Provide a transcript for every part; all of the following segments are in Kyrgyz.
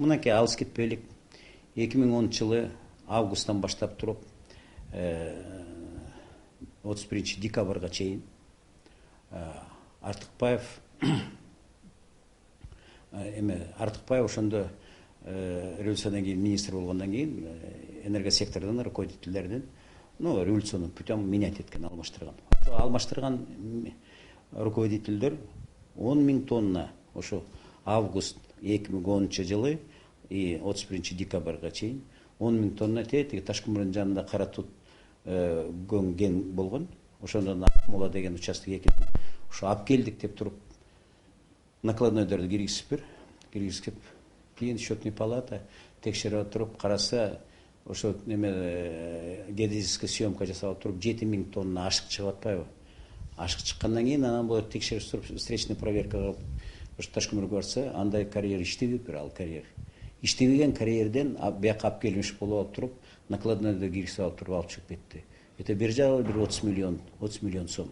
мынакей алыс кетпейлик. 2010 жылы августтан баштап туруп 31 декабрга чейин Артыкбаев Артыкбаев ошондо революциядан кийин министр болгондон кийин энергосектордун руководителдердин революционный путем менять эткен, алмаштырган. Алмаштырган руководителдер 10 000 тонна ошо август 2010 жылы и 31 декабрга чейин 10 000 тонна тетиги Ташкөмүрдүн жанында Кара Тут ген болгон. Ошондон Акмола деген участок экен. Ошо алып келдик деп туруп накладнойдорду киргизип кийин счетный палата текшерип туруп караса, ошо геодезическая съемка жасап туруп 7 000 тонна ашык чыгып атпайбы? Ашык чыккандан кийин анан булар текшерип туруп встречный проверка кылып ошо Ташкөмүргө барса, андай карьер иштебейт, ал карьер. Иштебеген карьерден бияка алып келмеш болуп туруп, накладнойдо киргизип алып туруп алып чыгып кетти. Это бир жагы бир 30 миллион сом.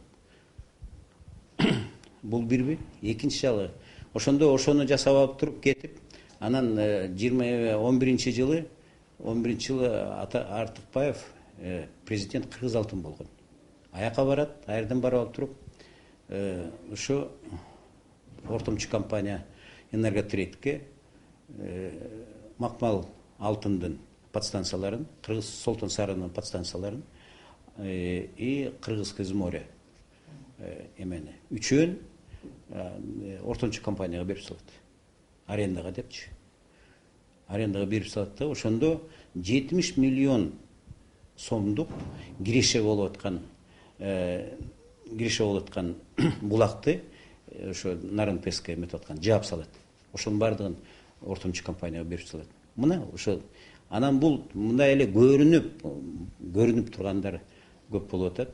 Бул бирби. Экинчи жагы ошондо ошону жасап алып туруп кетип, анан 11 жылы Артыкбаев президент Кыргыз алтын болгон. Аяка барат, аерден барып алып туруп, ошо ортомчу компания Энерготрейдке Макмал алтындын подстанцияларын, Кыргыз Солтон Сарынын подстанцияларын и Кыргызское море эмени үчөөн ортомчу компанияга берип салат. Арендага депчи. Арендага берип салат да, ошондо 70 миллион сомдук киреше болуп аткан булакты ошо Нарынпеске эметип аткан жаап салат. Ошонун бардыгын ортомчу компанияга берип салат. Мына ошо анан бул мындай эле көрүнүп тургандар көп болуп атат.